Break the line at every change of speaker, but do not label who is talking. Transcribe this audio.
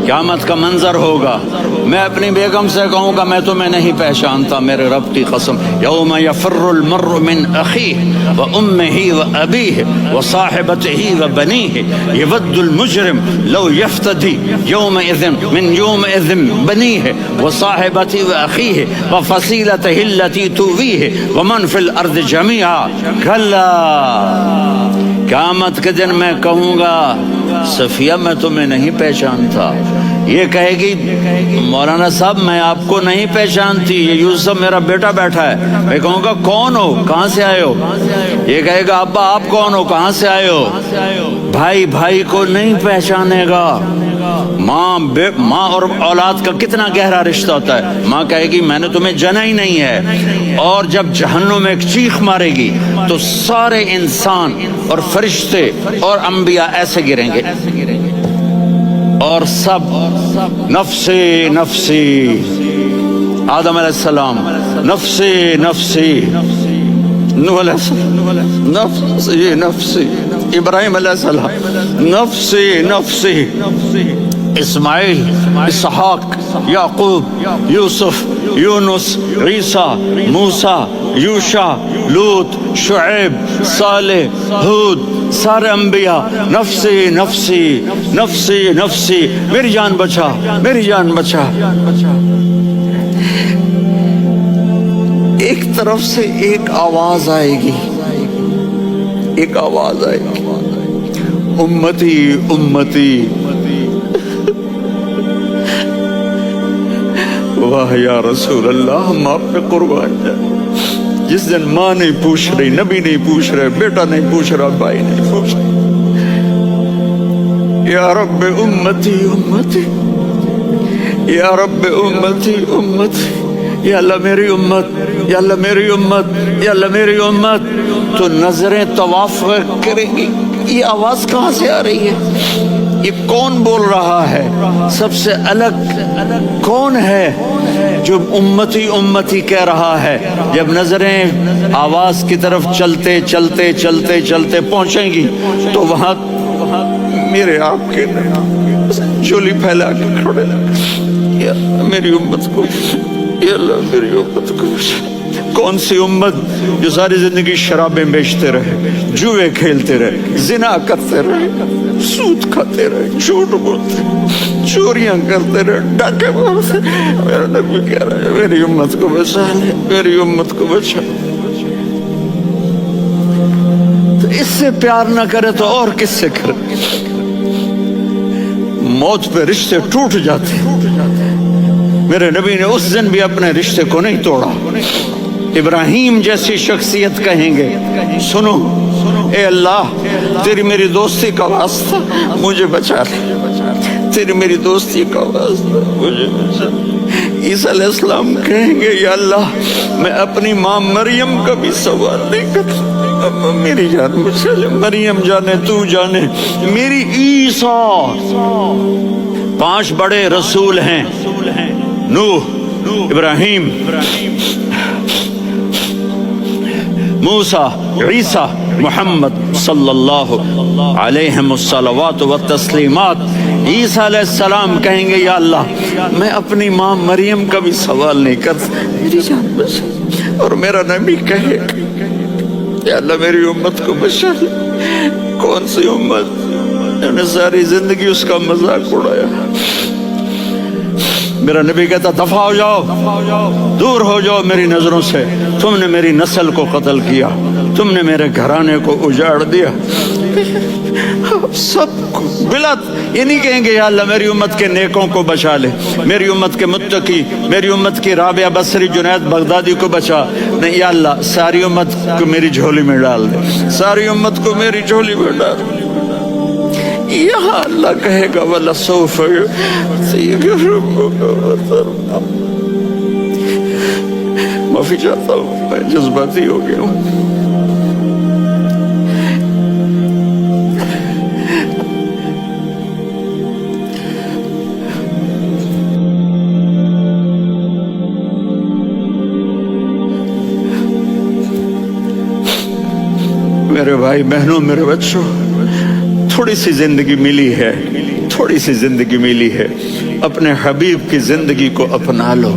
قیامت کا منظر ہوگا، میں اپنی بیگم سے کہوں گا میں تمہیں نہیں پہچانتا، میرے رب کی قسم، یوم یفر المرء من اخیہ وامہ وابیہ وصاحبتہ وبنیہ یود المجرم لو یفتدی یومئذ من یومئذ بنیہ وصاحبتہ واخیہ وفصیلتہ التی تؤویہ ومن فی الارض جمیعا کلا، قیامت کے دن میں کہوں گا صفیہ میں تمہیں نہیں پہچانتا، یہ کہے گی مولانا صاحب میں آپ کو نہیں پہچانتی، یہ یوسف میرا بیٹا بیٹھا ہے، میں کہوں گا کون ہو، کہاں سے آئے ہو، یہ کہے گا ابا آپ کون ہو، کہاں سے آئے ہو، بھائی بھائی کو نہیں پہچانے گا، ماں اور اولاد کا کتنا گہرا رشتہ ہوتا ہے، ماں کہے گی میں نے تمہیں جنا ہی نہیں ہے، اور جب جہنم میں ایک چیخ مارے گی تو سارے انسان اور فرشتے اور انبیاء ایسے گریں گے اور سب نفسی نفسی، آدم علیہ السلام نفسی نفسی، نوح علیہ السلام نفسی نفسی، ابراہیم علیہ السلام نفسی نفسی، اسماعیل، اسحاق، یعقوب، یوسف، یونس، عیسیٰ، موسیٰ، یوشع، لوط، شعیب، صالح، ہود، سارے انبیاء نفسی نفسی نفسی نفسی، میری جان بچا میری جان بچا۔ ایک طرف سے ایک آواز آئے گی، ایک آواز آئے گی، امتی امتی، واہ یا رسول اللہ ہم آپ پہ قربان جائیں۔ جس دن ماں نہیں پوچھ رہی، نبی نہیں پوچھ رہے، بیٹا نہیں پوچھ رہا، بھائی نہیں پوچھ رہا، یا رب امتی امتی، یا رب امتی امتی، یا اللہ میری امت، یا اللہ میری امت، یا اللہ میری امت، تو نظریں طواف کریں گی، یہ آواز کہاں سے آ رہی ہے، یہ کون بول رہا ہے، سب سے الگ کون ہے جو امتی امتی کہہ رہا ہے۔ جب نظریں آواز کی طرف چلتے چلتے چلتے چلتے پہنچیں گی تو وہاں میرے آپ کے جولی پھیلا کے کھڑے، یا میری امت کو، یا اللہ میری امت کو، کون سی امت جو ساری زندگی شرابیں بیچتے رہے، جوئے کھیلتے رہے، زنا کرتے رہے، سود کھاتے رہے، جھوٹ بولتے، چوریاں کرتے رہے، ڈاکے مارتے، میرا نبی کہہ رہا ہے میری امت کو بچا لے، میری امت کو بچا۔ تو اس سے پیار نہ کرے تو اور کس سے کرے؟ موت پہ رشتے ٹوٹ جاتے، میرے نبی نے اس دن بھی اپنے رشتے کو نہیں توڑا۔ ابراہیم جیسی شخصیت کہیں گے سنو اے اللہ تیری میری دوستی کا واسطہ مجھے بچا لے، تیری میری دوستی کا واسطہ مجھے بچا لے۔ عیسیٰ علیہ السلام کہیں گے یا اللہ میں اپنی ماں مریم کا بھی سوال نہیں کرتا، میری جان بچا لے، مریم جانے تو جانے میری عیسیٰ۔ 5 بڑے رسول ہیں، نوح، ابراہیم، موسیٰ، عیسیٰ، محمد صلی اللہ علیہ الصلوات والتسلیمات۔ عیسیٰ علیہ السلام کہیں گے یا اللہ میں اپنی ماں مریم کا بھی سوال نہیں کرتا، میری جان بچا، اور میرا نبی کہے یا اللہ میری امت کو بچا لے۔ کون سی امت جنہوں نے ساری زندگی اس کا مذاق اڑایا؟ میرا نبی کہتا دفع ہو جاؤ، دور ہو جاؤ میری نظروں سے، تم نے میری نسل کو قتل کیا، تم نے میرے گھرانے کو اجاڑ دیا۔ سب بلا یہ نہیں کہیں گے یا اللہ میری امت کے نیکوں کو بچا لے، میری امت کے متقی، میری امت کی رابعہ بصری، جنید بغدادی کو بچا، نہیں یا اللہ ساری امت کو میری جھولی میں ڈال دے، ساری امت کو میری جھولی میں ڈال دے۔ یہاں اللہ کہے گا وَلَسَوْفَ يُعْطِيكَ رَبُّكَ فَتَرْضَىٰ۔ معافی چاہتا ہوں میں جذباتی ہو گیا ہوں۔ میرے بھائی بہنوں، میرے بچوں، تھوڑی سی زندگی ملی ہے، تھوڑی سی زندگی ملی ہے، اپنے حبیب کی زندگی کو اپنا لو۔